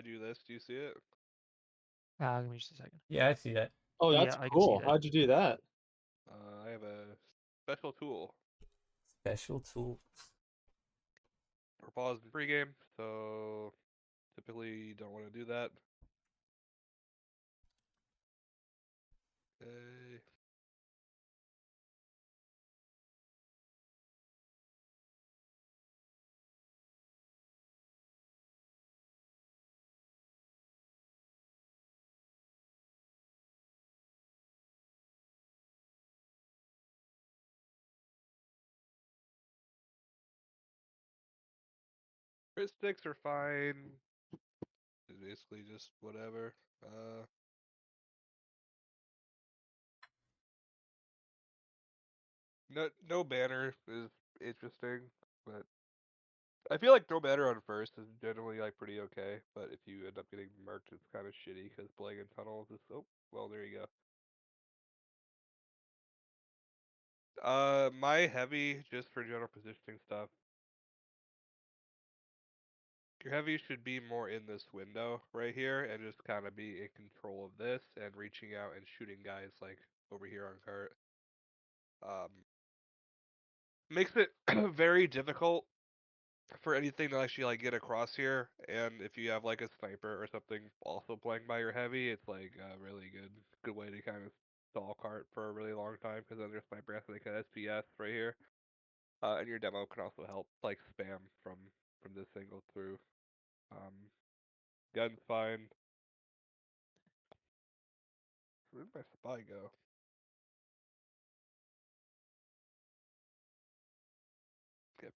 you this. Do you see it? Give me just a second. Yeah, I see that. Oh, that's Yeah, I can see cool. that. How'd you do that? I have a special tool Special tools. for pause in pregame, so typically you don't want to do that. Okay. Crit sticks are fine. It's basically just whatever. No banner is interesting, but I feel like no banner on first is generally like pretty okay. But if you end up getting marked, it's kind of shitty because playing in tunnels is well. There you go. My heavy just for general positioning stuff. Your heavy should be more in this window right here and just kind of be in control of this and reaching out and shooting guys like over here on cart. Makes it very difficult for anything to actually like get across here. And if you have like a sniper or something also playing by your heavy, it's like a really good way to kind of stall cart for a really long time because then your sniper has to make an SPS right here. And your demo can also help like spam from this angle through. Um, Gun's fine. Where'd my spy go? Okay.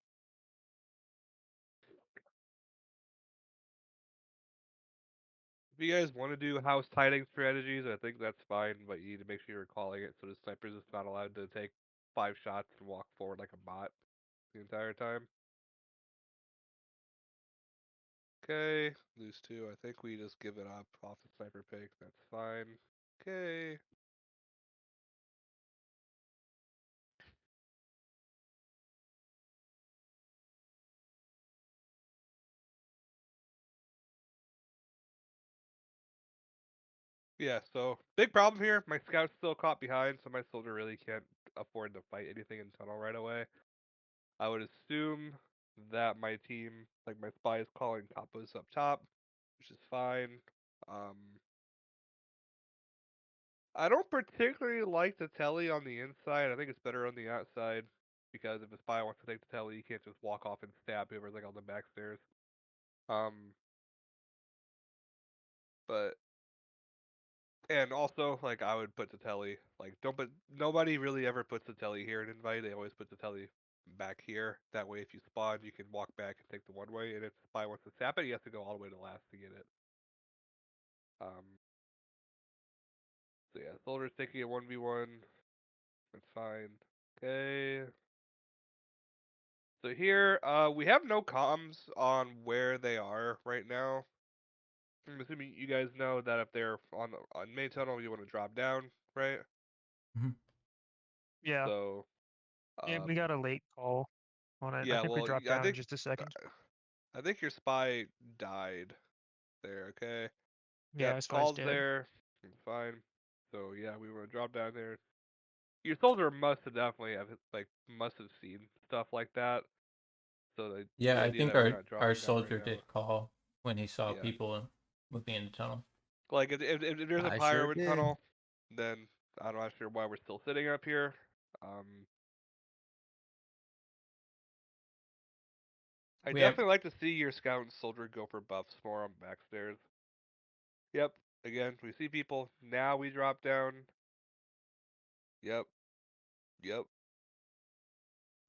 If you guys want to do house hiding strategies, I think that's fine, but you need to make sure you're calling it so the sniper's just not allowed to take 5 shots and walk forward like a bot the entire time. Okay, lose 2. I think we just give it up off the sniper pick. That's fine. Okay. Yeah, so big problem here. My scout's still caught behind, so my soldier really can't afford to fight anything in tunnel right away. I would assume that my team, like my spy, is calling topos up top, which is fine. Um, I don't particularly like the telly on the inside. I think it's better on the outside because if a spy wants to take the telly, you can't just walk off and stab whoever's like on the back stairs. But and also like I would put the telly like don't put nobody really ever puts the telly here in invite. They always put the telly back here. That way, if you spawn, you can walk back and take the one way. And if the spy wants to sap it, you have to go all the way to last to get it. So yeah, soldier's taking a 1v1. That's fine. Okay. So here, we have no comms on where they are right now. I'm assuming you guys know that if they're on main tunnel, you want to drop down, right? Mm-hmm. Yeah. So, Yeah, we got a late call on it. I yeah, think we well, dropped I down in think just a second. I think your spy died there. Okay. Yeah, Yep, his spy's call's dead. there. Fine. So yeah, we want to drop down there. Your soldier must have definitely must have seen stuff like that. So the Yeah, I idea think that we're not our dropping down right soldier now. did call when he saw Yeah. people moving in the tunnel. Like if there's a I pyro sure in did. tunnel, then I'm not sure why we're still sitting up here. I We have definitely like to see your scout and soldier go for buffs more on backstairs. Yep. Again, we see people. Now we drop down. Yep. Yep.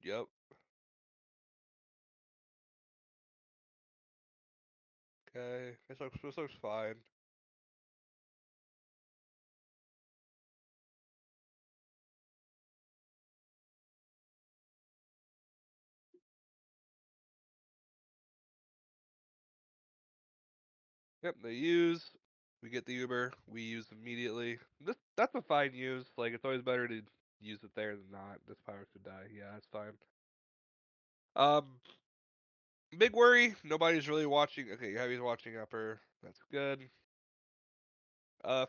Yep. Okay. This looks fine. Yep, they use. We get the Uber. We use immediately. That's a fine use. Like it's always better to use it there than not. This pirate should die. Yeah, that's fine. Um, big worry. Nobody's really watching. Okay, Heavy's watching upper. That's good.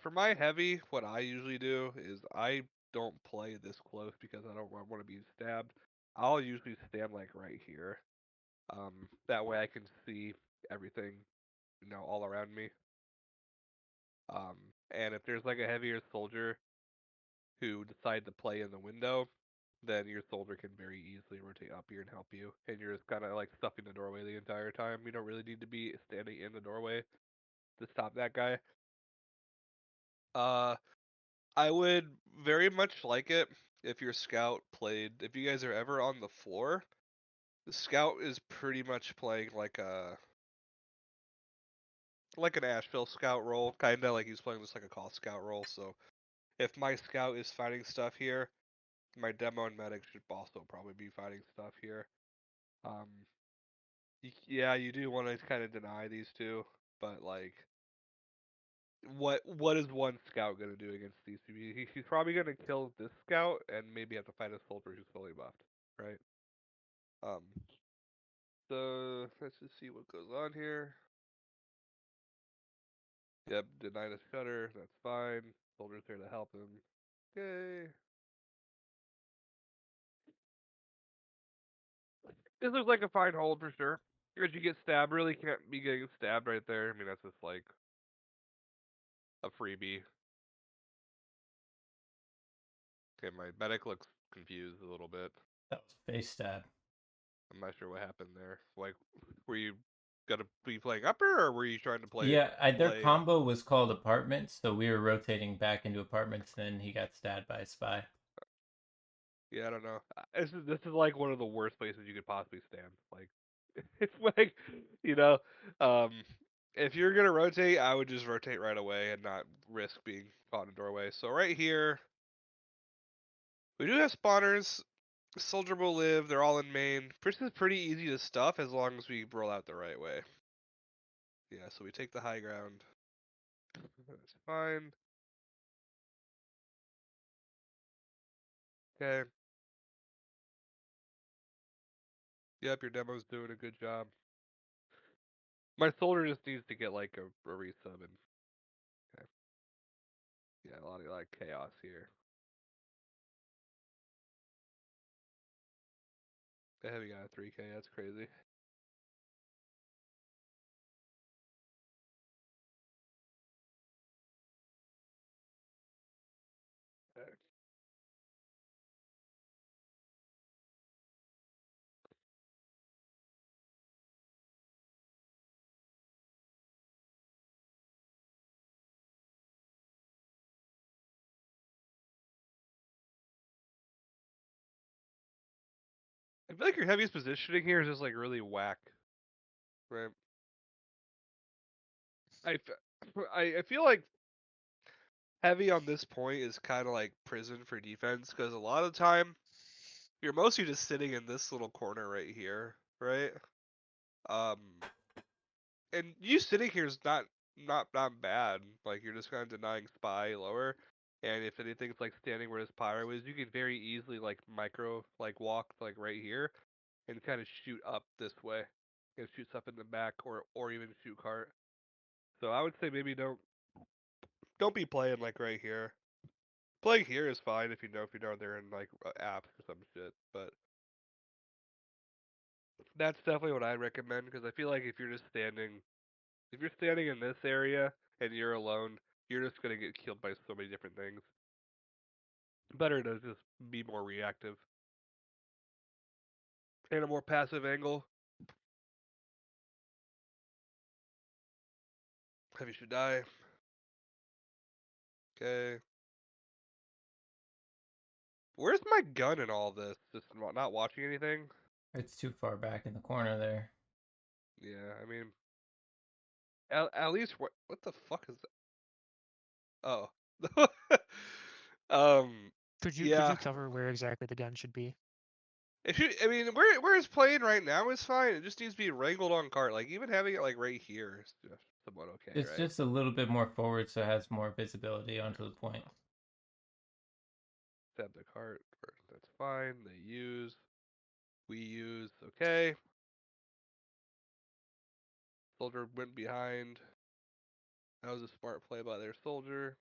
For my heavy, what I usually do is I don't play this close because I don't want to be stabbed. I'll usually stand like right here. That way I can see everything, all around me. Um, and if there's like a heavier soldier who decide to play in the window, then your soldier can very easily rotate up here and help you. And you're just kind of like stuffing the doorway the entire time. You don't really need to be standing in the doorway to stop that guy. Uh, I would very much like it if your scout played. If you guys are ever on the floor, the scout is pretty much playing like an Ashville scout role, kind of like he's playing just like a call scout role. So if my scout is fighting stuff here, my demo and medic should also probably be fighting stuff here. Um, yeah, you do want to kind of deny these two, but like, what is one scout gonna do against these two? He's probably gonna kill this scout and maybe have to fight a soldier who's fully buffed, right? Um, so let's just see what goes on here. Yep, deny the shutter. That's fine. Soldier's here to help him. Okay. This looks like a fine hold for sure. Because you get stabbed, really can't be getting stabbed right there. I mean, that's just like a freebie. Okay, my medic looks confused a little bit. That was face stab. I'm not sure what happened there. Like, were you gonna be playing upper, or were you trying to play? Yeah, their combo was called apartments, so we were rotating back into apartments. Then he got stabbed by a spy. Yeah, I don't know. This is like one of the worst places you could possibly stand. Like, it's like, you know, um, if you're gonna rotate, I would just rotate right away and not risk being caught in a doorway. So right here, we do have spawners. Soldier will live. They're all in main. This is pretty easy to stuff as long as we roll out the right way. Yeah, so we take the high ground. That's fine. Okay. Yep, your demo's doing a good job. My soldier just needs to get like a resub and okay. Yeah, a lot of like chaos here. The heavy got a 3K, that's crazy. Okay. I feel like your heaviest positioning here is just like really whack, right? I feel like heavy on this point is kind of like prison for defense because a lot of the time you're mostly just sitting in this little corner right here, right? Um, and you sitting here is not bad. Like you're just kind of denying spy lower, and if anything's like standing where his pyro is, you can very easily like micro like walk like right here and kind of shoot up this way, and shoot stuff in the back or even shoot cart. So I would say maybe don't be playing like right here. Playing here is fine if you know they're in like apps or some shit, but that's definitely what I recommend because I feel like if you're standing in this area and you're alone, you're just gonna get killed by so many different things. Better to just be more reactive and a more passive angle. Heavy should die. Okay. Where's my gun in all this? Just not watching anything? It's too far back in the corner there. Yeah, I mean, at least what the fuck is that? Oh. Could you Yeah. cover where exactly the gun should be? I mean, where it's playing right now is fine. It just needs to be wrangled on cart. Like even having it like right here is just somewhat okay, It's right? just a little bit more forward, so it has more visibility onto the point. Stab the cart first. That's fine. We use. Okay. Soldier went behind. That was a smart play by their soldier.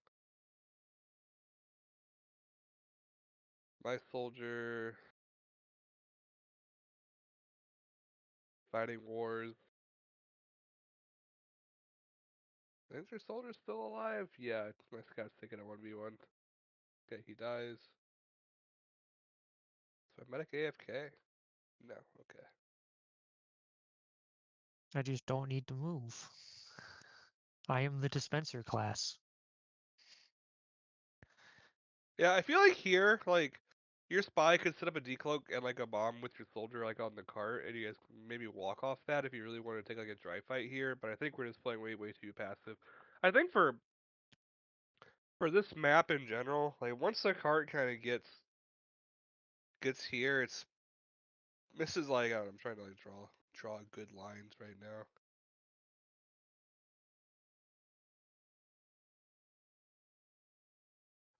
My soldier fighting wars. Is your soldier still alive? Yeah, my scout's taking a 1v1. Okay, he dies. So medic AFK? No, okay. I just don't need to move. I am the dispenser class. Yeah, I feel like here, like, your spy could set up a decloak and like a bomb with your soldier like on the cart, and you guys can maybe walk off that if you really want to take like a dry fight here. But I think we're just playing way too passive. I think for this map in general, like once the cart kind of gets here, this is like I'm trying to like draw good lines right now.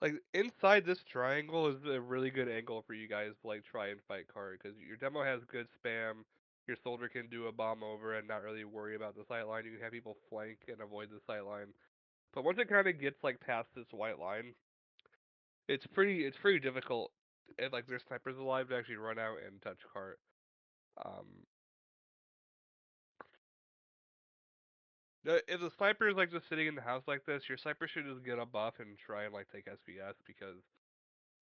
Like inside this triangle is a really good angle for you guys to like try and fight card because your demo has good spam. Your soldier can do a bomb over and not really worry about the sight line. You can have people flank and avoid the sight line. But once it kind of gets like past this white line, it's pretty difficult if like there's snipers alive to actually run out and touch cart. Um, if the sniper is like just sitting in the house like this, your sniper should just get a buff and try and like take SPS because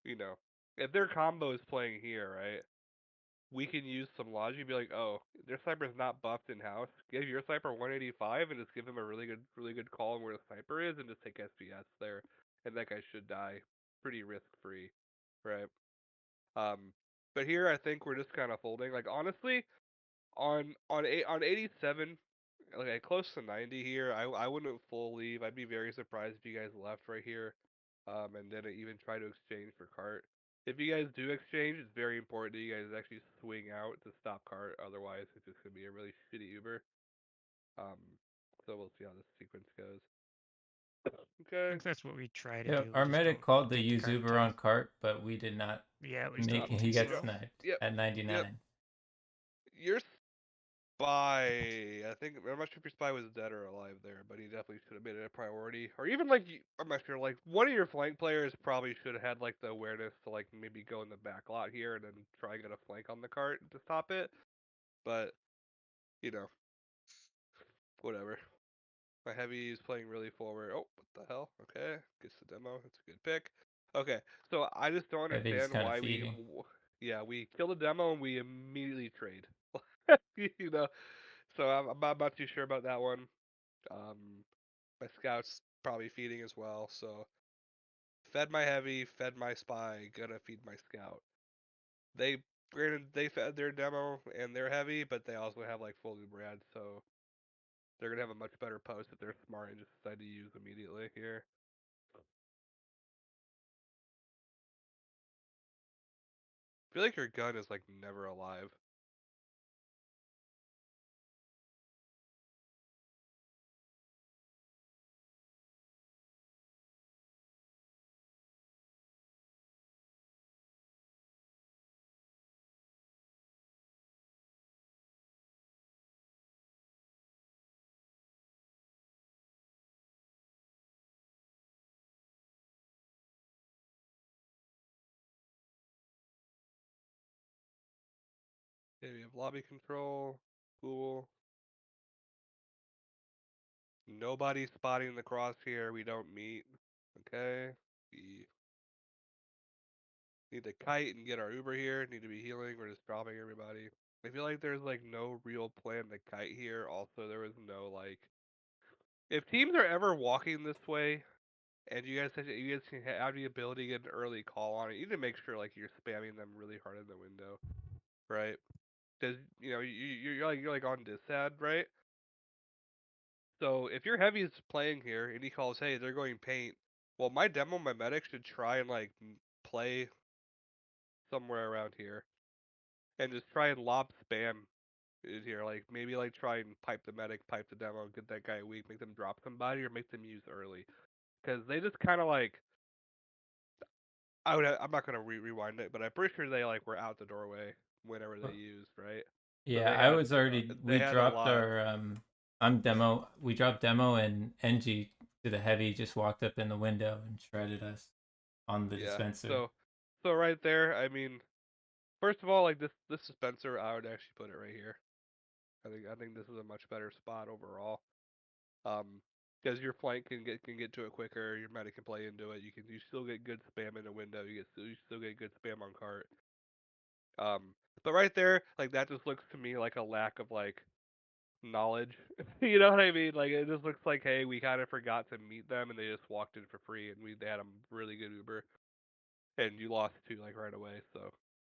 you know if their combo is playing here, right? We can use some logic. Be like, oh, their sniper's not buffed in house. Give your sniper 185 and just give him a really good call on where the sniper is, and just take SPS there, and that guy should die pretty risk free, right? Um, but here I think we're just kind of folding. Like honestly, on 87, like close to 90 here, I wouldn't full leave. I'd be very surprised if you guys left right here, and didn't even try to exchange for cart. If you guys do exchange, it's very important that you guys actually swing out to stop cart. Otherwise, it's just gonna be a really shitty Uber. Um, so we'll see how this sequence goes. I Okay. think that's what we try to Yeah, do. We our just medic don't called the get the use card in Uber time. on cart, but we did not Yeah, we just make don't it. get He to got see it. sniped Yep. at Yep. 99. Your spy, I think I'm not sure if your spy was dead or alive there, but he definitely should have made it a priority. Or even like I'm not sure, like one of your flank players probably should have had like the awareness to like maybe go in the back lot here and then try and get a flank on the cart to stop it. But you know, whatever. My heavy is playing really forward. Oh, what the hell? Okay, gets the demo. That's a good pick. Okay, so I just don't Heavy's understand kind of why feeding. yeah, we kill the demo and we immediately trade. you know, so I'm not too sure about that one. My scout's probably feeding as well, so fed my heavy, fed my spy, gonna feed my scout. They granted they fed their demo and their heavy, but they also have like full new Brad, so they're gonna have a much better post if they're smart and just decide to use immediately here. I feel like your gun is like never alive. Okay, we have lobby control. Cool. Nobody spotting the crosshair. We don't meet. Okay. We need to kite and get our Uber here. Need to be healing. We're just dropping everybody. I feel like there's like no real plan to kite here. Also, there was no like. If teams are ever walking this way, and you guys can have the ability to get an early call on it, you need to make sure like you're spamming them really hard in the window, right? Because you know you're like on disad, right? So if your heavy is playing here and he calls, hey, they're going paint. Well, my demo, my medic should try and like play somewhere around here and just try and lob spam in here. Like maybe like try and pipe the medic, pipe the demo, get that guy weak, make them drop somebody, or make them use early. Because they just kind of like I'm not gonna rewind it, but I'm pretty sure they like were out the doorway whenever they used, right? So Yeah, I was already. they We had a dropped lot. our. I'm demo. We dropped demo and NG to the heavy just walked up in the window and shredded us on the Yeah. dispenser. So right there, I mean, first of all, like this dispenser, I would actually put it right here. I think this is a much better spot overall. Because your flank can get to it quicker. Your medic can play into it. You still get good spam in the window. You still get good spam on cart. But right there, like that just looks to me like a lack of like knowledge. You know what I mean? Like it just looks like, hey, we kind of forgot to meet them, and they just walked in for free, and they had a really good Uber, and you lost two like right away. So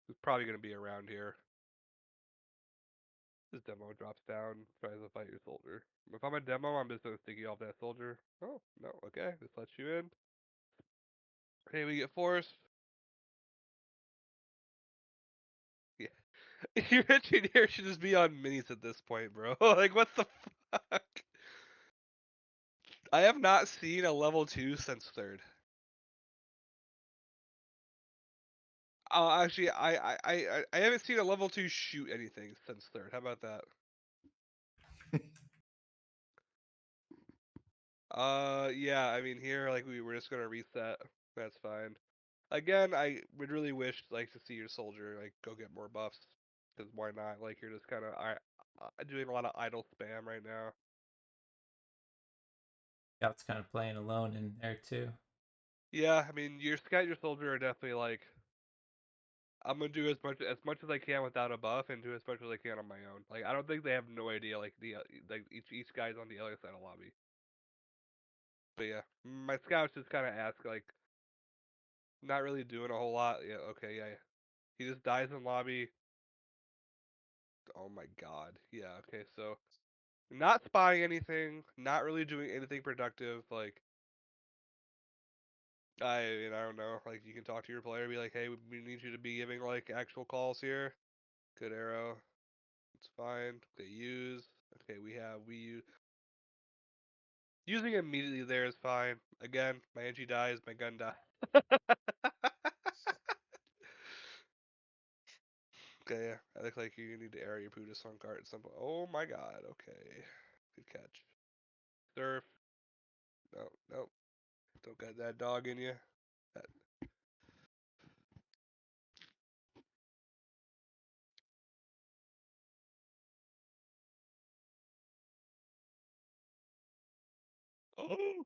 it's probably gonna be around here. This demo drops down, tries to fight your soldier. If I'm a demo, I'm just gonna stick you off that soldier. Oh no, okay, this lets you in. Hey, we get forced. Yeah, your engineer should just be on minis at this point, bro. Like what the fuck? I have not seen a level 2 since third. Actually, I haven't seen a level 2 shoot anything since third. How about that? Yeah, I mean here, like we're just gonna reset. That's fine. Again, I would really wish like to see your soldier like go get more buffs, because why not? Like you're just kind of doing a lot of idle spam right now. Scout's kind of playing alone in there too. Yeah, I mean your scout, your soldier are definitely like I'm gonna do as much as I can without a buff, and do as much as I can on my own. Like I don't think they have no idea like like each guy's on the other side of lobby. But yeah, my scouts just kind of ask like not really doing a whole lot. Yeah, okay, yeah. He just dies in lobby. Oh my god. Yeah, okay, so not spying anything, not really doing anything productive. Like I don't know. Like you can talk to your player, be like, hey, we need you to be giving like actual calls here. Good arrow. It's fine. Okay, use. Okay, we use. Using immediately there is fine. Again, my NG dies, my gun dies. Okay, yeah. I look like you need to arrow your Putis on cart at some point. Oh my god, okay. Good catch. Surf. No, no. Don't got that dog in you. That. Oh!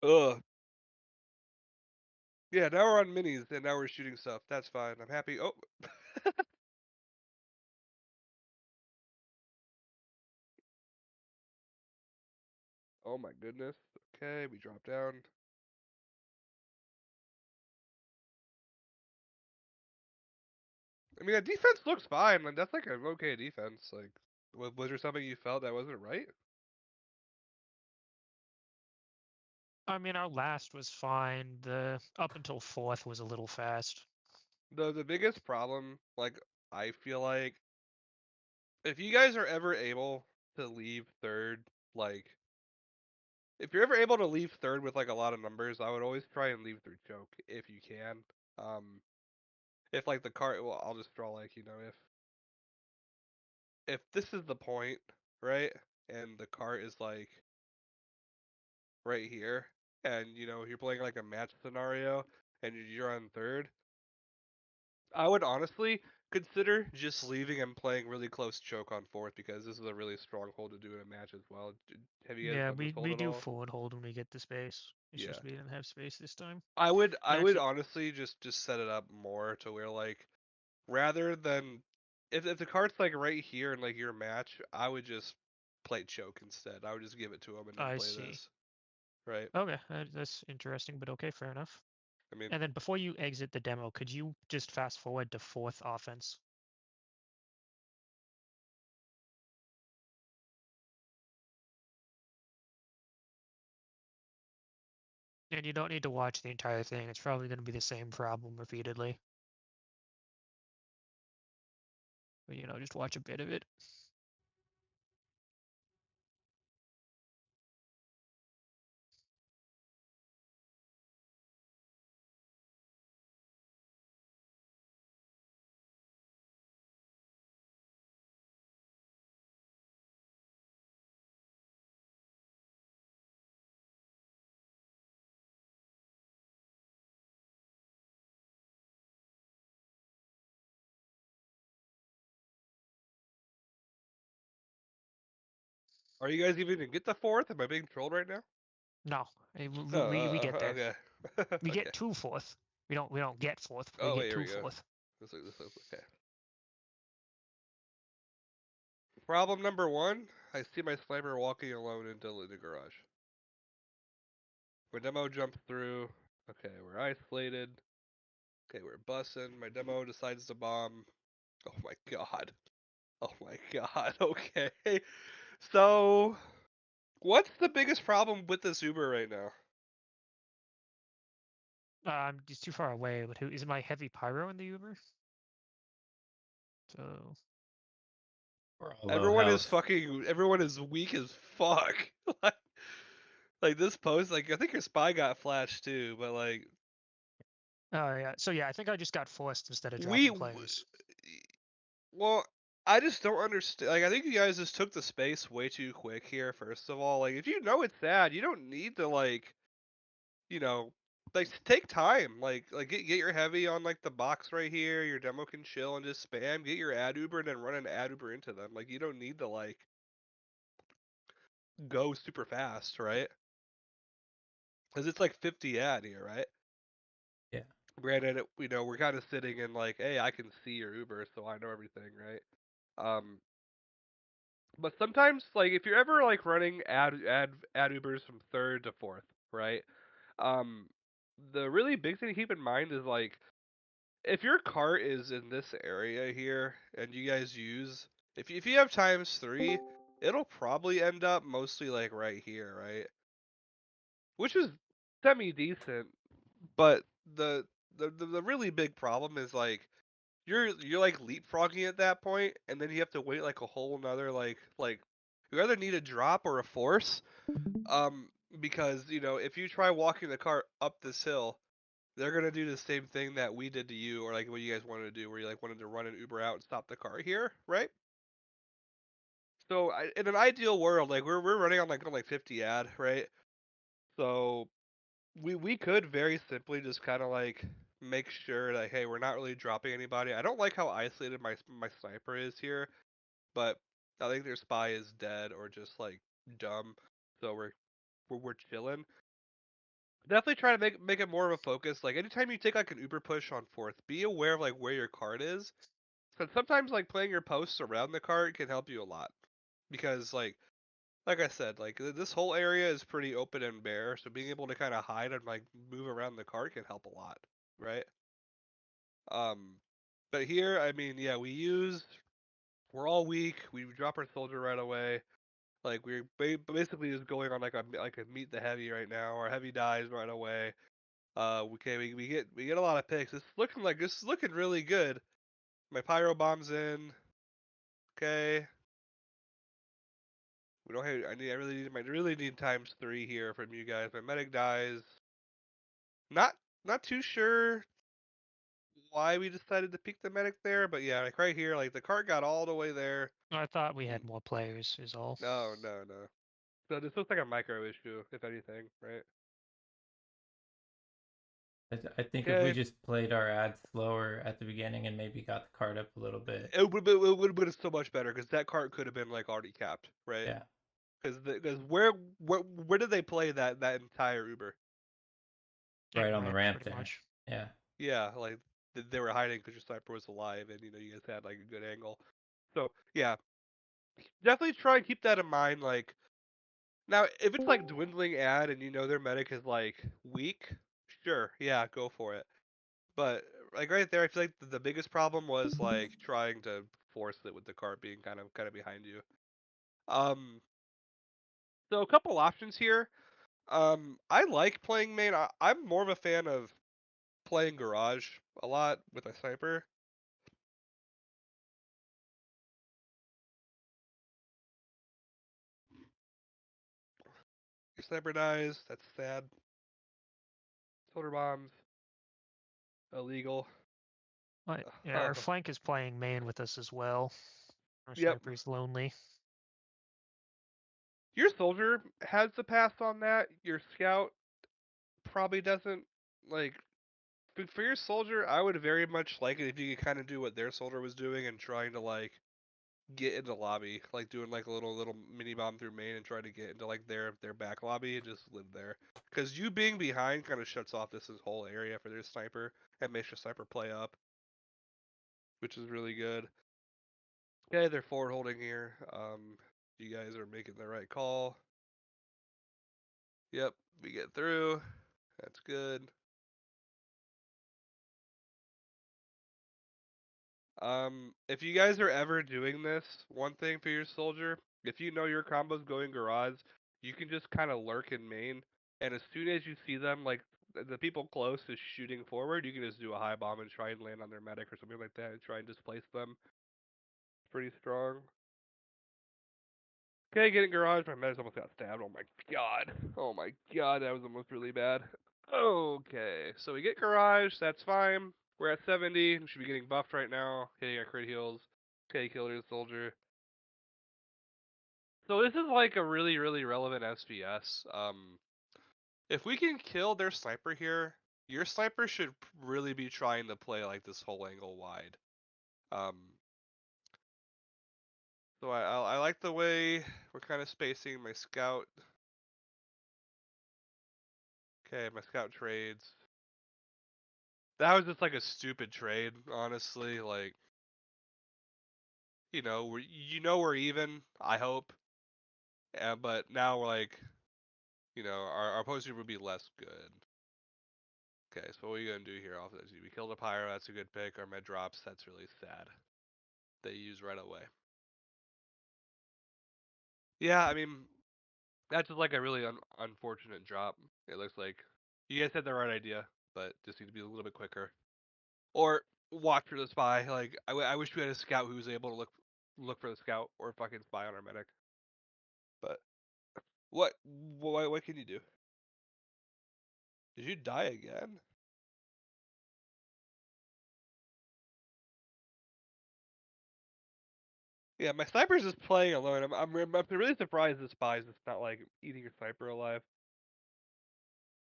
Ugh. Yeah, now we're on minis, and now we're shooting stuff. That's fine. I'm happy. Oh! Oh my goodness. Okay, we drop down. I mean, the defense looks fine. Like, that's like an okay defense. Like, was there something you felt that wasn't right? I mean, our last was fine. The up until fourth was a little fast. The biggest problem, like, I feel like, if you guys are ever able to leave third, like, if you're ever able to leave third with like a lot of numbers, I would always try and leave through choke if you can. If like the cart, well, I'll just draw like if this is the point, right, and the cart is like right here, and you're playing like a match scenario, and you're on third, I would honestly consider just leaving and playing really close choke on fourth, because this is a really strong hold to do in a match as well. Have you guys Yeah, done this hold we at do all? forward hold when we get the space. It's Yeah. just we didn't have space this time. I would Actually, honestly just set it up more to where like rather than if the card's like right here in like your match, I would just play choke instead. I would just give it to him and then I play see. this. Right. Okay, that's interesting, but okay, fair enough. I mean, And then before you exit the demo, could you just fast forward to fourth offense? And you don't need to watch the entire thing. It's probably going to be the same problem repeatedly. But just watch a bit of it. Are you guys even gonna get the 4th? Am I being trolled right now? No, we get there. Okay. We Okay. get to 4th. We don't get 4th. We Oh get wait, here to we go. 4th. This looks okay. Problem number 1, I see my sniper walking alone into the garage. My demo jumps through. Okay, we're isolated. Okay, we're bussing. My demo decides to bomb. Oh my god. Oh my god. Okay. So, what's the biggest problem with this Uber right now? He's too far away. But who is my heavy pyro in the Uber? So We're all low Everyone is health. everyone is weak as fuck. like this post, like I think your spy got flashed too, but like yeah. So yeah, I think I just got forced instead of we dropping players. well, I just don't understand. Like I think you guys just took the space way too quick here. First of all, like if you know it's sad, you don't need to you know, take time. Like get your heavy on like the box right here. Your demo can chill and just spam. Get your ad Uber and then run an ad Uber into them. Like you don't need to like go super fast, right? Because it's like 50 ad here, right? Yeah. Granted, we're kind of sitting in like, hey, I can see your Uber, so I know everything, right? But sometimes, like, if you're ever like running ad Ubers from 3rd to 4th, right? Um, the really big thing to keep in mind is like, if your cart is in this area here, and you guys use, if you have ×3, it'll probably end up mostly like right here, right? Which is semi decent, but the really big problem is like you're like leapfrogging at that point, and then you have to wait like a whole nother like you either need a drop or a force. Because if you try walking the cart up this hill, they're gonna do the same thing that we did to you, or like what you guys wanted to do, where you like wanted to run an Uber out and stop the car here, right? So in an ideal world, like we're running on like 50 ad, right? So we could very simply just kind of like make sure that hey, we're not really dropping anybody. I don't like how isolated my sniper is here, but I think their spy is dead or just like dumb. So we're chilling. Definitely try to make it more of a focus. Like anytime you take like an Uber push on 4th, be aware of like where your cart is. Because sometimes like playing your posts around the cart can help you a lot. Because like I said, like this whole area is pretty open and bare, so being able to kind of hide and like move around the cart can help a lot, right? Um, but here, I mean, yeah, we're all weak. We drop our soldier right away. Like we're basically just going on like a meet the heavy right now. Our heavy dies right away. Okay, we get a lot of picks. This is looking really good. My pyro bombs in. Okay. We don't have. I really need ×3 here from you guys. My medic dies. Not not too sure why we decided to pick the medic there, but yeah, like right here, like the cart got all the way there. I thought we had more players. Is all. No, no, no. So this looks like a micro issue, if anything, right? I think if we Okay. just played our ads slower at the beginning and maybe got the card up a little bit. It would have been so much better because that cart could have been like already capped, right? Yeah. Because where did they play that entire Uber? Right In on the ramp, ramp pretty there. much. Yeah. Yeah, like they were hiding because your sniper was alive, and you guys had like a good angle. So yeah, definitely try and keep that in mind. Like now, if it's like dwindling ad and their medic is like weak, sure, yeah, go for it. But like right there, I feel like the biggest problem was like trying to force it with the cart being kind of behind you. Um, so a couple options here. I like playing main. I'm more of a fan of playing garage a lot with a sniper. Your sniper dies. That's sad. Toter bombs illegal. But yeah, our flank is playing main with us as well. Our Yep. sniper is lonely. Your soldier has the pass on that. Your scout probably doesn't. Like for your soldier, I would very much like it if you could kind of do what their soldier was doing and trying to like get into lobby, like doing like a little mini bomb through main and trying to get into like their back lobby and just live there. Because you being behind kind of shuts off this whole area for their sniper and makes your sniper play up, which is really good. Okay, they're forward holding here. You guys are making the right call. Yep, we get through. That's good. If you guys are ever doing this, one thing for your soldier, if you know your combo's going garage, you can just kind of lurk in main, and as soon as you see them, like the people close is shooting forward, you can just do a high bomb and try and land on their medic or something like that and try and displace them. Pretty strong. Okay, getting garage. My medic's almost got stabbed. Oh my god. Oh my god, that was almost really bad. Okay, so we get garage. That's fine. We're at 70. We should be getting buffed right now. Hitting our crit heals. Okay, killed his soldier. So this is like a really, really relevant SPS. If we can kill their sniper here, your sniper should really be trying to play like this whole angle wide. So I like the way we're kind of spacing my scout. Okay, my scout trades. That was just like a stupid trade, honestly. Like, we're even. I hope. But now we're like, our opposing would be less good. Okay, so what are you gonna do here off this? We killed a pyro. That's a good pick. Our med drops. That's really sad. They use right away. Yeah, I mean, that's just like a really unfortunate drop. It looks like you guys had the right idea, but just need to be a little bit quicker. Or watch for the spy. Like I wish we had a scout who was able to look for the scout or fucking spy on our medic. But what can you do? Did you die again? Yeah, my sniper's just playing alone. I'm really surprised the spy's just not like eating your sniper alive.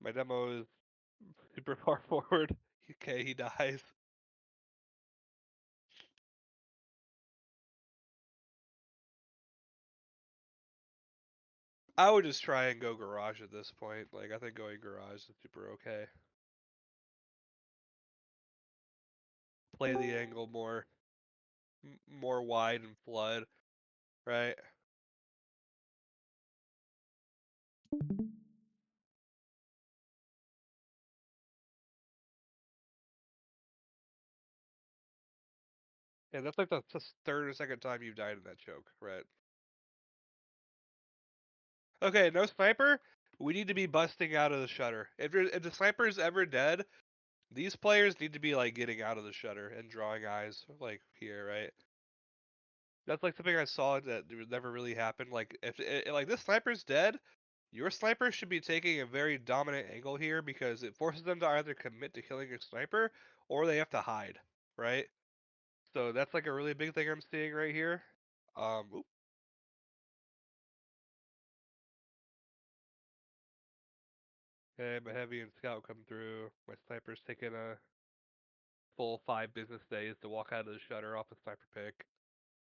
My demo is super far forward. Okay, he dies. I would just try and go garage at this point. Like, I think going garage is super okay. Play the angle more wide and flood, right? Yeah, that's like the third or second time you've died in that choke, right? Okay, no sniper. We need to be busting out of the shutter. If the sniper is ever dead, these players need to be like getting out of the shutter and drawing eyes like here, right? That's like something I saw that never really happened. Like if like this sniper's dead, your sniper should be taking a very dominant angle here because it forces them to either commit to killing your sniper or they have to hide, right? So that's like a really big thing I'm seeing right here. Oop. Okay, my heavy and scout come through. My sniper's taking a full 5 business days to walk out of the shutter off a sniper pick.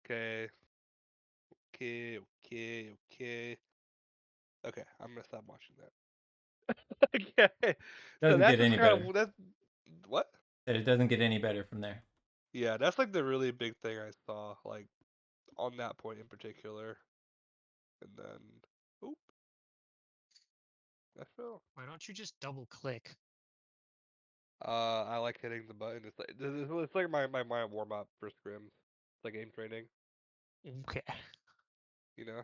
Okay. Okay. Okay, I'm gonna stop watching that. Okay. So Doesn't that's get just any kind better. of that's what? That it doesn't get any better from there. Yeah, that's like the really big thing I saw, like on that point in particular. And then, oop, Ashville. Why don't you just double click? I like hitting the button. It's like my warm up for scrims. It's like aim training, Okay. you know.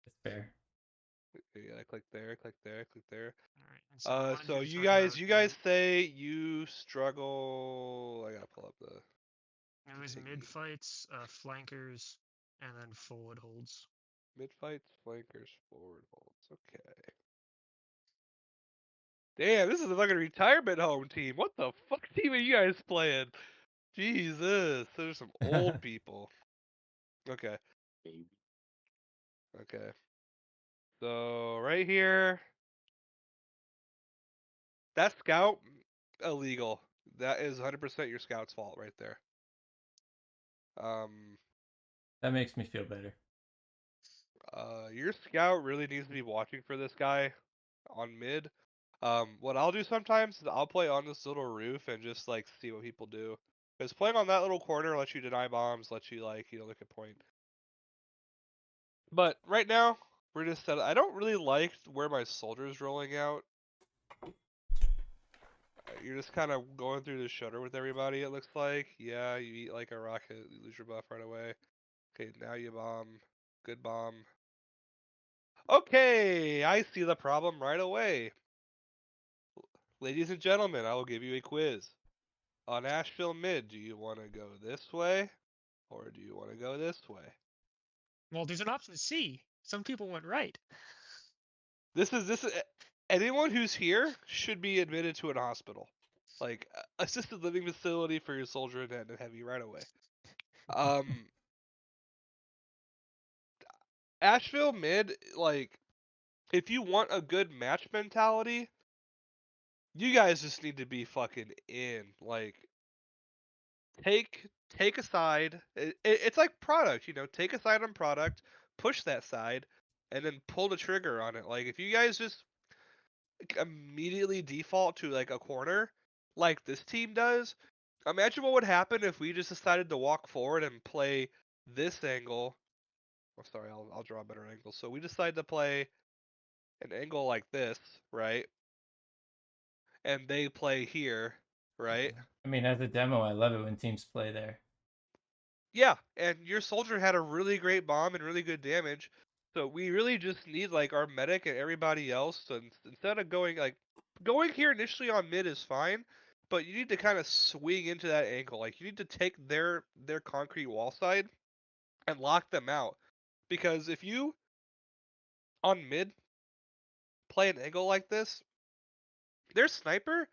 It's fair. Yeah, click there, click there, click there. All right. And so I wanted So you to you talk guys, about you guys say you struggle. I gotta pull up the it was mid thingy. fights, flankers, and then forward holds. Mid fights, flankers, forward holds. Okay. Damn, this is a fucking retirement home team. What the fuck team are you guys playing? Jesus, there's some old people. Okay. Okay. So right here, that scout illegal. That is 100% your scout's fault right there. Um, That makes me feel better. Your scout really needs to be watching for this guy on mid. What I'll do sometimes is I'll play on this little roof and just like see what people do. Because playing on that little corner lets you deny bombs, lets you like, look at point. But right now, we're just set. I don't really like where my soldier's rolling out. You're just kind of going through the shutter with everybody, it looks like. Yeah, you eat like a rocket, you lose your buff right away. Okay, now you bomb. Good bomb. Okay, I see the problem right away. Ladies and gentlemen, I will give you a quiz. On Ashville mid, do you want to go this way or do you want to go this way? Well, there's an option C. Some people went right. This is anyone who's here should be admitted to an hospital, like assisted living facility for your soldier and heavy right away. Asheville mid, like if you want a good match mentality, you guys just need to be fucking in. Like take a side. It's like product, take a side on product, push that side, and then pull the trigger on it. Like if you guys just immediately default to like a corner, like this team does, imagine what would happen if we just decided to walk forward and play this angle. Oh, sorry, I'll draw a better angle. So we decide to play an angle like this, right? And they play here, right? I mean, as a demo, I love it when teams play there. Yeah, and your soldier had a really great bomb and really good damage. So we really just need like our medic and everybody else to instead of going here initially on mid is fine, but you need to kind of swing into that angle. Like you need to take their concrete wall side and lock them out. Because if you on mid play an angle like this, their sniper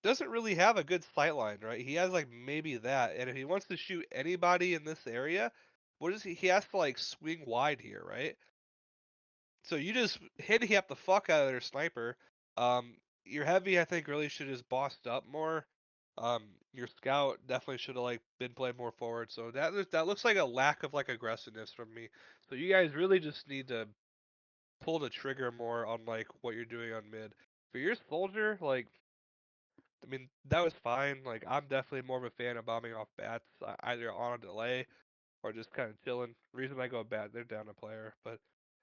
doesn't really have a good sight line, right? He has like maybe that, and if he wants to shoot anybody in this area, what is he? He has to like swing wide here, right? So you just handicap the fuck out of their sniper. Your heavy, I think, really should just bossed up more. Your scout definitely should have like been played more forward. So that looks like a lack of like aggressiveness from me. So you guys really just need to pull the trigger more on like what you're doing on mid. For your soldier, like I mean, that was fine. Like, I'm definitely more of a fan of bombing off bats, either on a delay or just kind of chilling. Reason I go bat, they're down a player, but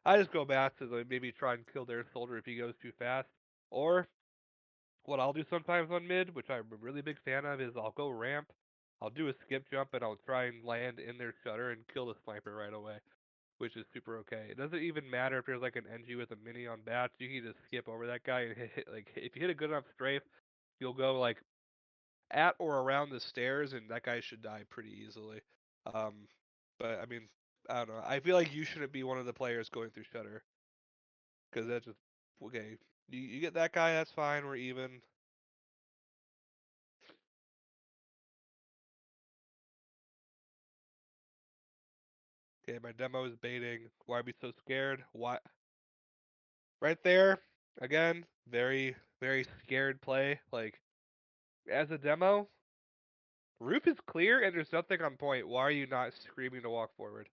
I just go bats to like maybe try and kill their soldier if he goes too fast. Or what I'll do sometimes on mid, which I'm a really big fan of, is I'll go ramp, I'll do a skip jump, and I'll try and land in their shutter and kill the sniper right away, which is super okay. It doesn't even matter if there's like an NG with a mini on bats. You can just skip over that guy and hit like if you hit a good enough strafe, you'll go like at or around the stairs, and that guy should die pretty easily. Um, but I mean, I don't know. I feel like you shouldn't be one of the players going through Shutter because that's just okay. You get that guy, that's fine. We're even. Okay, my demo is baiting. Why be so scared? Why? Right there, again, very very scared play. Like as a demo, roof is clear and there's nothing on point. Why are you not screaming to walk forward?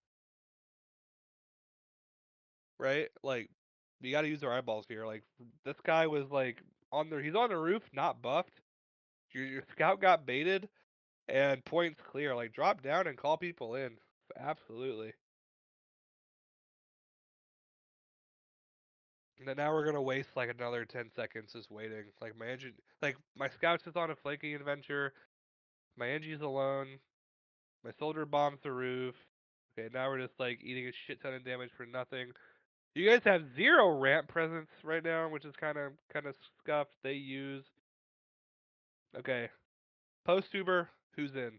Right? Like, you got to use their eyeballs here. Like, this guy was like he's on the roof, not buffed. Your scout got baited, and points clear. Like, drop down and call people in. Absolutely. And then now we're gonna waste like another 10 seconds just waiting. Like my engine, like my scout's just on a flanking adventure. My NG's alone. My soldier bombs the roof. Okay, now we're just like eating a shit ton of damage for nothing. You guys have 0 ramp presence right now, which is kind of scuffed. They use okay. Post Uber, who's in?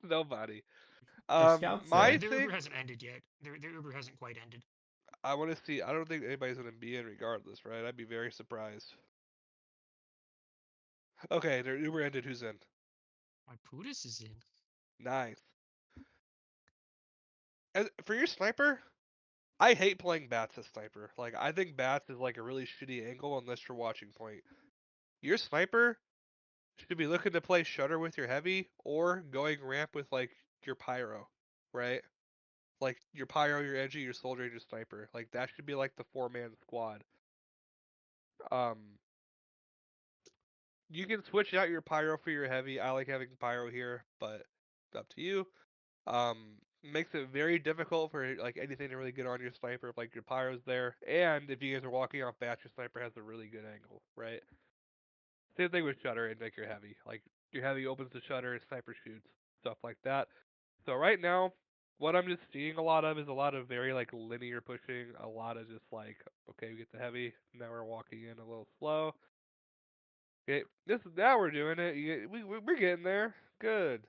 Nobody. Our scouts My there. Their thing, Uber hasn't ended yet. Their Uber hasn't quite ended. I want to see. I don't think anybody's gonna be in regardless, right? I'd be very surprised. Okay, their Uber ended. Who's in? My Putis is in. Nice. And for your sniper, I hate playing bats as sniper. Like I think bats is like a really shitty angle unless you're watching point. Your sniper, should be looking to play shutter with your heavy or going ramp with like your pyro, right? Like your pyro, your edgy, your soldier, and your sniper. Like that should be like the 4-man squad. Um, you can switch out your pyro for your heavy. I like having pyro here, but it's up to you. Makes it very difficult for like anything to really get on your sniper if like your pyro's there. And if you guys are walking off bat, your sniper has a really good angle, right? Same thing with shutter and like your heavy. Like your heavy opens the shutter and sniper shoots, stuff like that. So right now, what I'm just seeing a lot of is a lot of very like linear pushing, a lot of just like, okay, we get the heavy, now we're walking in a little slow. Okay, now we're doing it. We're getting there. Good.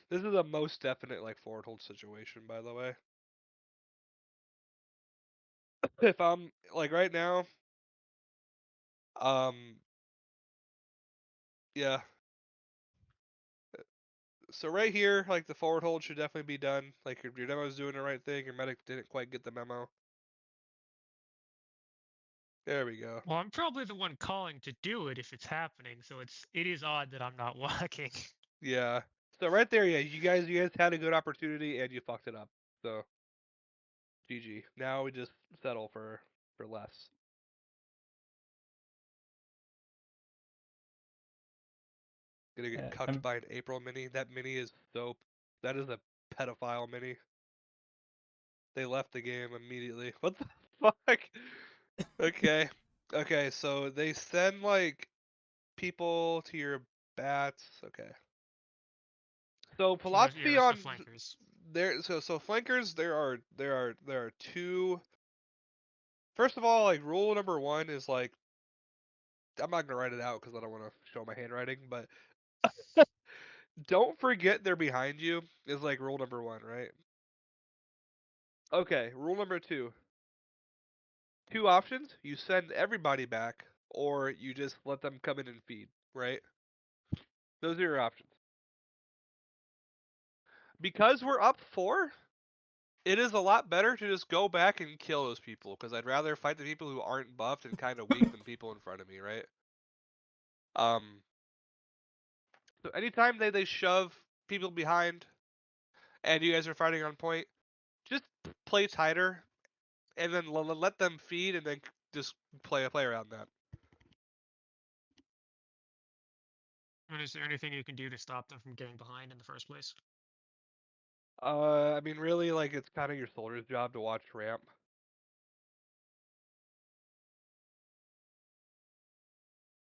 This is a most definite like forward hold situation, by the way. If I'm like right now, um, yeah. So right here, like the forward hold should definitely be done. Like your demo's doing the right thing. Your medic didn't quite get the memo. There we go. Well, I'm probably the one calling to do it if it's happening, so it is odd that I'm not walking. Yeah. So right there, yeah, you guys had a good opportunity and you fucked it up. So GG. Now we just settle for less. Gonna get Yeah, cucked by an April mini. That mini is dope. That is a pedophile mini. They left the game immediately. What the fuck? Okay. Okay, so they send like people to your bats. Okay. So So there's, yeah, philosophy there's the on flankers. there so flankers there are two. First of all, like rule number 1 is like I'm not gonna write it out because I don't want to show my handwriting, but don't forget they're behind you is like rule number 1, right? Okay, rule number 2. Two options: you send everybody back, or you just let them come in and feed, right? Those are your options. Because we're up 4, it is a lot better to just go back and kill those people, because I'd rather fight the people who aren't buffed and kind of weak than people in front of me, right? Um, so anytime they shove people behind and you guys are fighting on point, just play tighter and then let them feed and then just play around that. And is there anything you can do to stop them from getting behind in the first place? I mean, really, like it's kind of your soldier's job to watch ramp.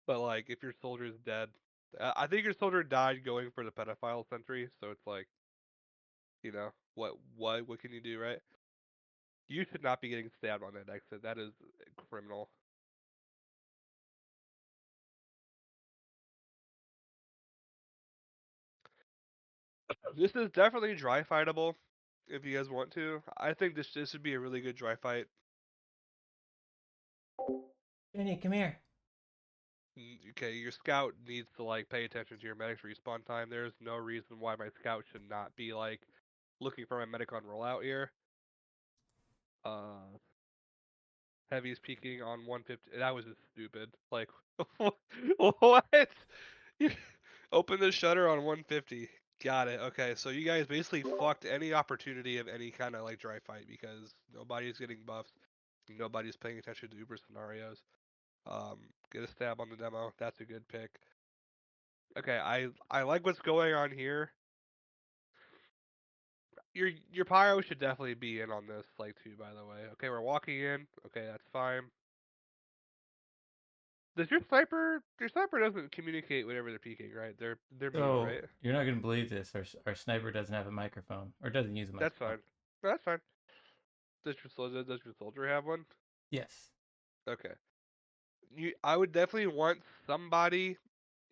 But like, if your soldier's dead, I think your soldier died going for the pedophile sentry. So it's like, you know, what can you do, right? You should not be getting stabbed on that exit. That is criminal. This is definitely dry fightable if you guys want to. I think this would be a really good dry fight. Jenny, come here. Okay, your scout needs to like pay attention to your medic's respawn time. There's no reason why my scout should not be like looking for my medic on rollout here. Heavy's peaking on 150. That was just stupid. Like, what? You open the shutter on 150. Got it. Okay, so you guys basically fucked any opportunity of any kind of like dry fight because nobody's getting buffs. Nobody's paying attention to Uber scenarios. Get a stab on the demo. That's a good pick. Okay, I like what's going on here. Your pyro should definitely be in on this like too. By the way, okay, we're walking in. Okay, that's fine. Does your sniper? Your sniper doesn't communicate whenever they're peeking, right? They're mute, So right? you're not gonna believe this. Our sniper doesn't have a microphone or doesn't use a That's microphone. fine. That's fine. Does your soldier have one? Yes. Okay. I would definitely want somebody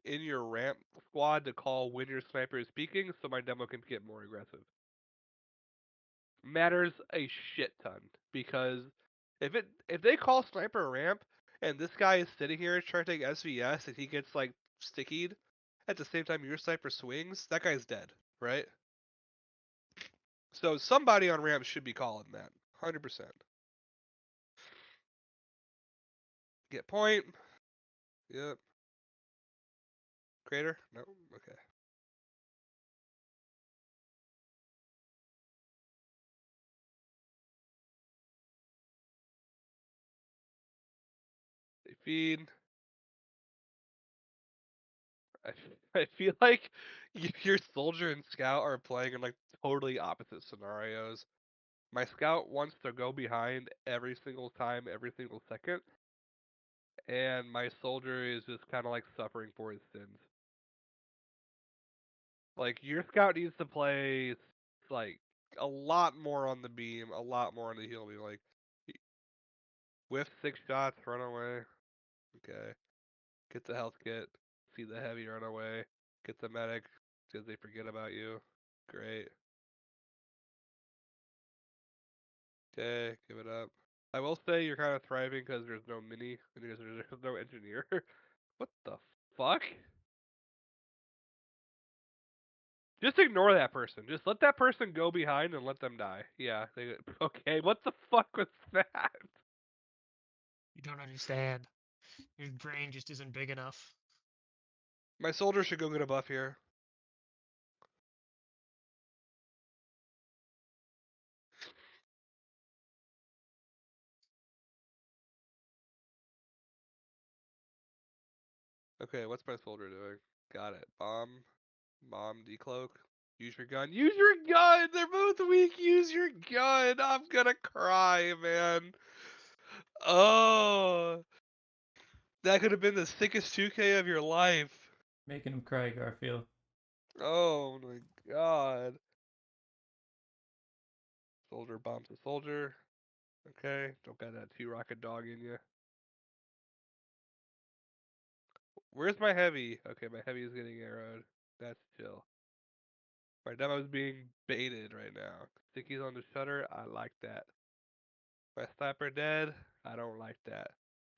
in your ramp squad to call when your sniper is peeking, so my demo can get more aggressive. Matters a shit ton because if they call sniper ramp and this guy is sitting here trying to take SVS and he gets like stickied at the same time your sniper swings, that guy's dead, right? So somebody on ramp should be calling that, 100%. Get point. Yep. Crater? No. Okay. They feed. I feel like your soldier and scout are playing in like totally opposite scenarios. My scout wants to go behind every single time, every single second, and my soldier is just kind of like suffering for his sins. Like your scout needs to play like a lot more on the beam, a lot more on the heal beam. Like whiff 6 shots, run away. Okay, get the health kit, see the heavy, run away. Get the medic because they forget about you. Great. Okay, give it up. I will say you're kind of thriving because there's no mini, and there's no engineer. What the fuck? Just ignore that person. Just let that person go behind and let them die. Yeah. Okay. What the fuck was that? You don't understand. Your brain just isn't big enough. My soldier should go get a buff here. Okay, what's my soldier doing? Got it. Bomb, decloak. Use your gun. Use your gun. They're both weak. Use your gun. I'm gonna cry, man. Oh, that could have been the sickest 2K of your life. Making him cry, Garfield. Oh my god. Soldier bombs the soldier. Okay, don't got that 2 rocket dog in you. Where's my heavy? Okay, my heavy is getting arrowed. That's chill. My demo's being baited right now. Sticky's on the shutter. I like that. My sniper dead. I don't like that.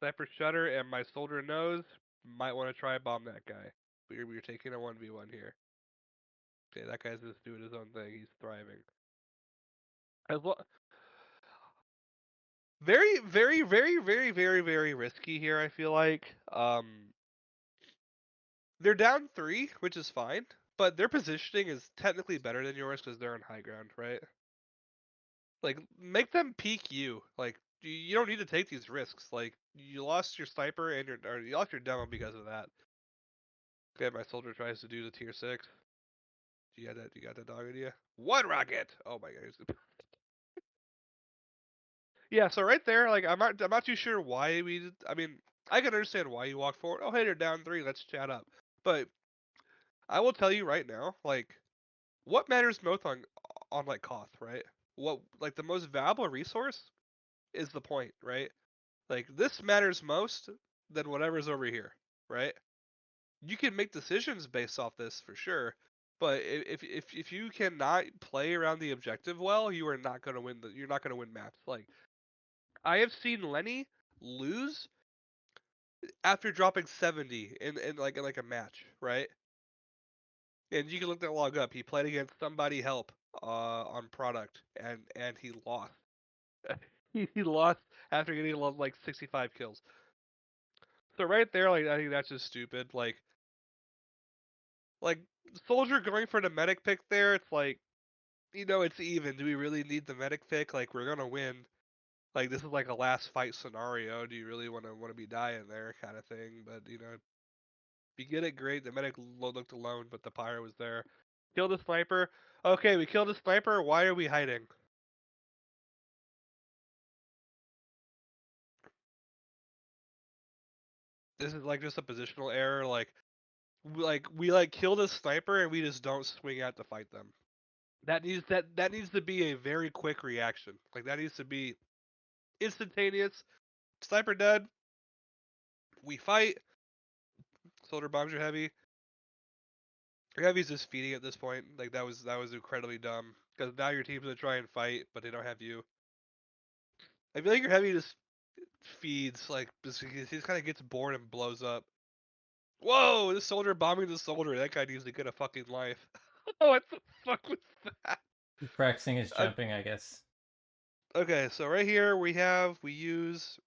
Sniper shutter and my soldier knows. Might want to try bomb that guy. We're taking a 1v1 here. Okay, that guy's just doing his own thing. He's thriving. As well. Very, very, very, very, very, very risky here. I feel like. They're down 3, which is fine, but their positioning is technically better than yours because they're on high ground, right? Like, make them peek you. Like, you don't need to take these risks. Like, you lost your sniper and or you lost your demo because of that. Okay, my soldier tries to do the tier 6. You got that dog idea? 1 rocket. Oh my god. Yeah, so right there, like I'm not too sure why we. I mean, I can understand why you walked forward. Oh, hey, they're down 3. Let's chat up. But I will tell you right now, like, what matters most on like Koth, right? What like the most valuable resource is the point, right? Like this matters most than whatever's over here, right? You can make decisions based off this for sure, but if you cannot play around the objective well, you are not gonna win you're not gonna win maps. Like I have seen Lenny lose after dropping 70 in like a match, right? And you can look that log up. He played against somebody help on product and he lost. He lost after getting like 65 kills. So right there, like I think that's just stupid. Like soldier going for the medic pick there, it's like it's even. Do we really need the medic pick? Like we're gonna win. Like this is like a last fight scenario. Do you really want to be dying there, kind of thing? But if you get it, great. The medic looked alone, but the pyro was there. Kill the sniper. Okay, we killed the sniper. Why are we hiding? This is like just a positional error. We kill the sniper and we just don't swing out to fight them. That needs to be a very quick reaction. Like that needs to be instantaneous. Sniper dead. We fight. Soldier bombs your heavy. Your heavy's just feeding at this point. Like that was incredibly dumb. Because now your team's gonna try and fight, but they don't have you. I feel like your heavy just feeds, like he just kind of gets bored and blows up. Whoa! This soldier bombing the soldier. That guy needs to get a fucking life. What the fuck was that? He's practicing his Uh, jumping, I guess. okay, so right here we use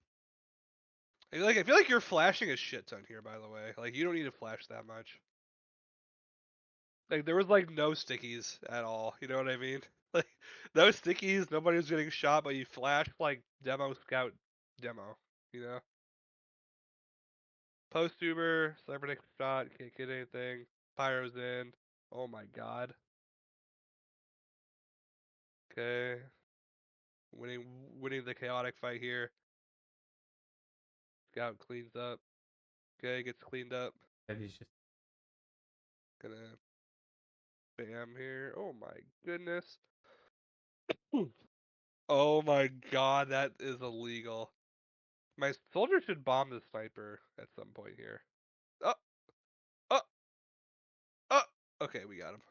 I feel like you're flashing a shit ton here, by the way. Like you don't need to flash that much. Like there was like no stickies at all. You know what I mean? Like no stickies, nobody was getting shot, but you flashed like demo scout demo. You know? Post uber, sniper takes a shot, can't get anything. Pyro's in. Oh my god. Okay. Winning the chaotic fight here. Scout cleans up. Okay, gets cleaned up. Heavy's just Gonna bam here. Oh my goodness. Oh my god, that is illegal. My soldier should bomb the sniper at some point here. Oh, oh, oh. Okay, we got him.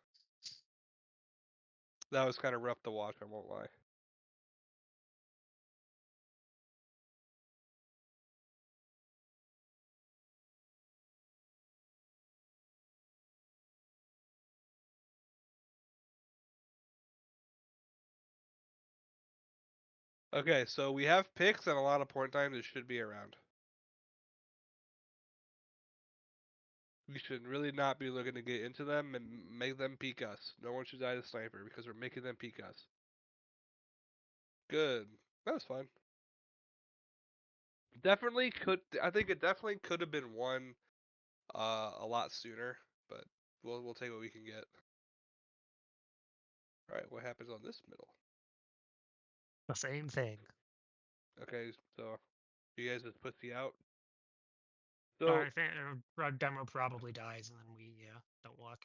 That was kind of rough to watch, I won't lie. Okay, so we have picks and a lot of point time that should be around. We should really not be looking to get into them and make them peek us. No one should die to sniper because we're making them peek us. Good. That was fun. Definitely could. I think it definitely could have been won a lot sooner, but we'll take what we can get. All right, what happens on this middle? The same thing. Okay, so you guys just pussy out. I So think our demo probably dies, and then we don't walk.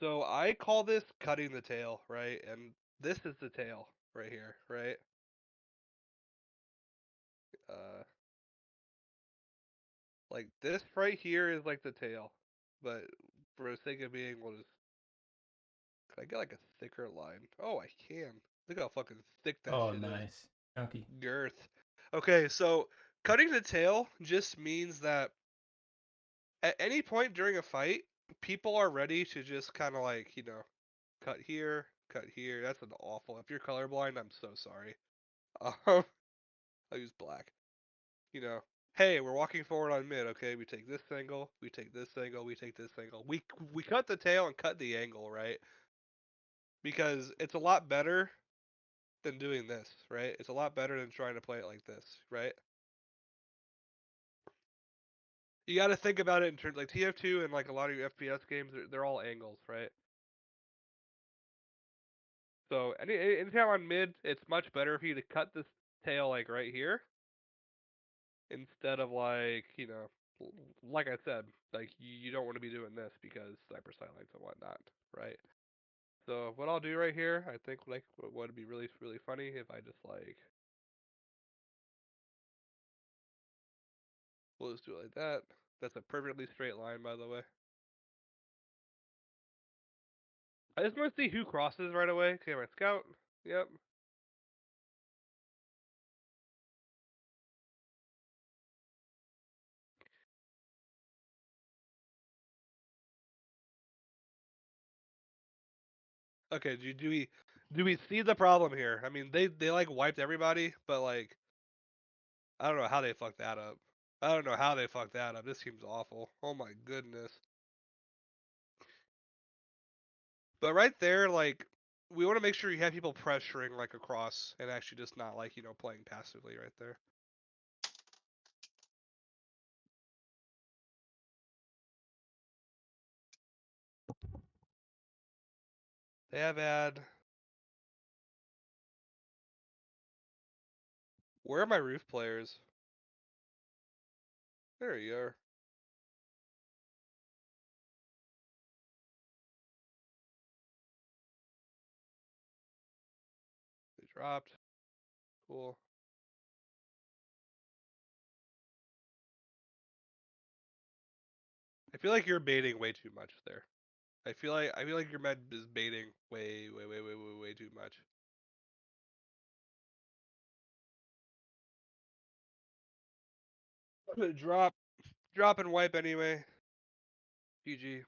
so I call this cutting the tail, right? And this is the tail right here, right? Uh, like this right here is like the tail, but for the sake of being, we'll just. Can I get like a thicker line? Oh, I can. Look how fucking thick that oh shit is. nice. Chunky. Girth. Okay, so cutting the tail just means that at any point during a fight, people are ready to just kind of like, cut here, cut here. That's an awful. If you're colorblind, I'm so sorry. Um, I'll use black. You know, hey, we're walking forward on mid. Okay, we take this angle, we take this angle, we take this angle. We cut the tail and cut the angle, right? Because it's a lot better than doing this, right? It's a lot better than trying to play it like this, right? You got to think about it in terms like TF2 and like a lot of your FPS games, they're all angles, right? So anytime on mid, it's much better for you to cut this tail like right here instead of like like I said, like you don't want to be doing this because sniper sightlines and whatnot, right? So what I'll do right here, I think like what would be really funny if I just like we'll just do it like that. That's a perfectly straight line, by the way. I just want to see who crosses right away. Okay, my scout. Yep. Okay, do we see the problem here? I mean, they like wiped everybody, but like I don't know how they fucked that up. I don't know how they fucked that up. This seems awful. Oh my goodness. But right there, like we want to make sure you have people pressuring like across and actually just not like playing passively right there. They have had. Where are my roof players? There you are. They dropped. Cool. I feel like you're baiting way too much there. I feel like your med is baiting way too much. Drop, drop and wipe anyway. GG.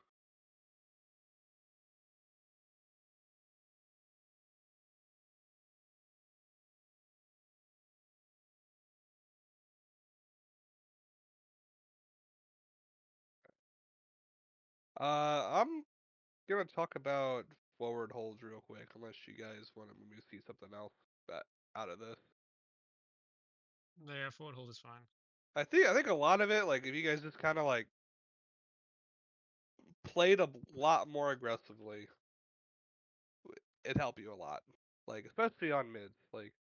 I'm gonna talk about forward holds real quick, unless you guys want me to see something else out of this. Yeah, forward hold is fine. I think a lot of it, like if you guys just kind of like played a lot more aggressively, it'd help you a lot. Like especially on mids, like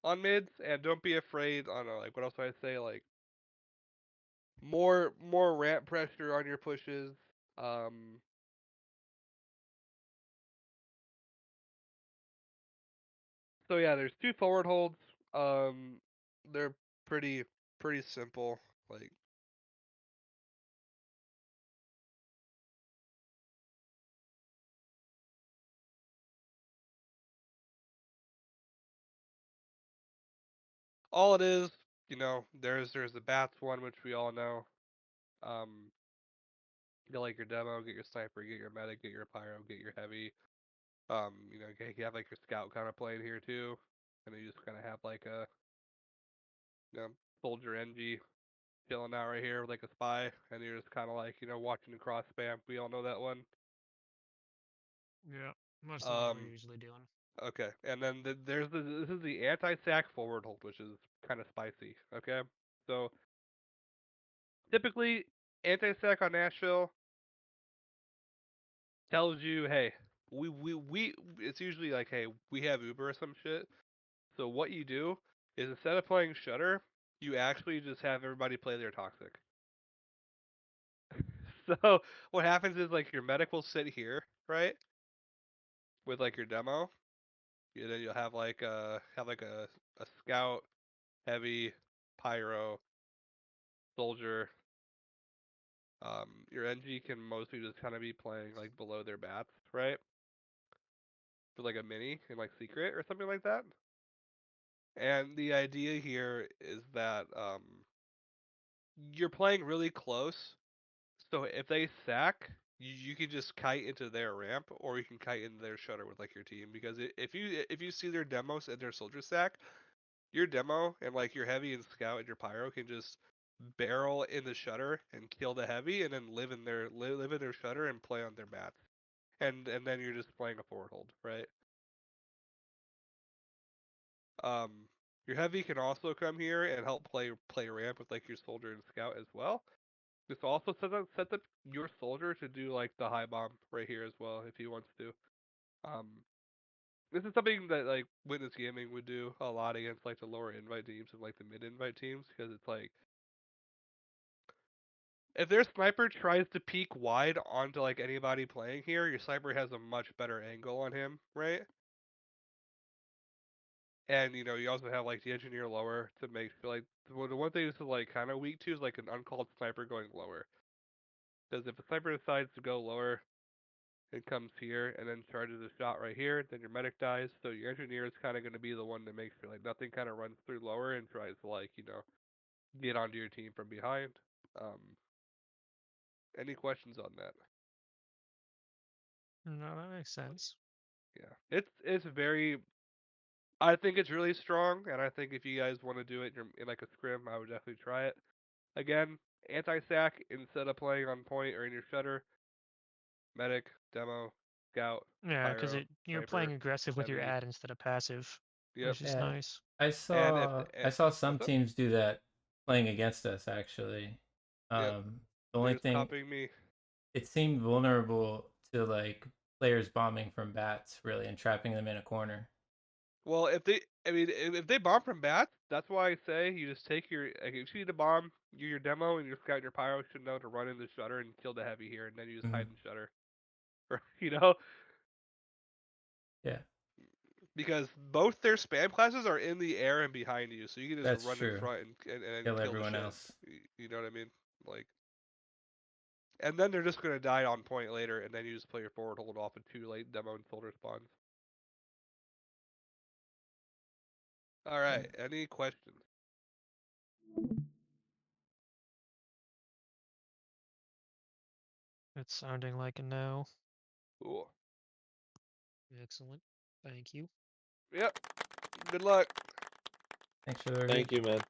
on mids, and don't be afraid on like what else do I say, like more ramp pressure on your pushes. Um, so yeah, there's two forward holds. They're pretty simple. Like all it is, there's the bats one which we all know. Um, get like your demo, get your sniper, get your medic, get your pyro, get your heavy. You have like your scout kind of playing here too, and then you just kind of have like a soldier NG chilling out right here with like a spy, and you're just kind of like watching the cross spam. We all know that one. Yeah, that's the one we're Um, usually doing. okay, and then this is the anti-sack forward hold, which is kind of spicy. Okay, so typically anti-sack on Ashville tells you, hey, we it's usually like, hey, we have Uber or some shit. So what you do is instead of playing Shutter, you actually just have everybody play their toxic. So what happens is like your medic will sit here, right, with like your demo. And then you'll have like a scout, heavy, pyro, soldier. Your NG can mostly just kind of be playing like below their bats, right? For like a mini in like secret or something like that. And the idea here is that you're playing really close. So if they sack, you can just kite into their ramp, or you can kite into their shutter with like your team. Because if you see their demos and their soldier sack, your demo and like your heavy and scout and your pyro can just barrel in the shutter and kill the heavy, and then live in their shutter and play on their mats. And then you're just playing a forward hold, right? Um, your heavy can also come here and help play ramp with like your soldier and scout as well. This also sets up your soldier to do like the high bomb right here as well if he wants to. Um, this is something that like Witness Gaming would do a lot against like the lower invite teams and like the mid invite teams, because it's like if their sniper tries to peek wide onto like anybody playing here, your sniper has a much better angle on him, right? And you also have like the engineer lower to make sure like the one thing this is like kind of weak to is like an uncalled sniper going lower. Because if a sniper decides to go lower, it comes here and then charges a shot right here, then your medic dies. So your engineer is kind of going to be the one to make sure like nothing kind of runs through lower and tries to like get onto your team from behind. Um, any questions on that? No, that makes sense. Yeah, it's very. I think it's really strong, and I think if you guys want to do it in like a scrim, I would definitely try it. Again, anti-sack instead of playing on point or in your shutter, medic, demo, scout, Yeah, because pyro, you're playing sniper, aggressive with your heavy. ad instead of passive, Yep. which is Yeah, nice. I And if saw I saw some what's up? teams do that playing against us actually. Yep. The They're only just thing, copying me. it seemed vulnerable to like players bombing from bats really and trapping them in a corner. Well, if they bomb from bats, that's why I say you just take your like, if you see the bomb, your demo and your scout and your pyro should know to run in the shutter and kill the heavy here, and then you just hide Mhm. in shutter, you know, Yeah, because both their spam classes are in the air and behind you, so you can just that's run in true. front and Kill kill the everyone shit. else. You know what I mean? Like, and then they're just gonna die on point later, and then you just play your forward hold off of two late demo and soldier spawns. All Yeah. right. Any questions? It's sounding like a no. Cool. Excellent. Thank you. Yep. Good luck. Thanks for the review. Thank you, man.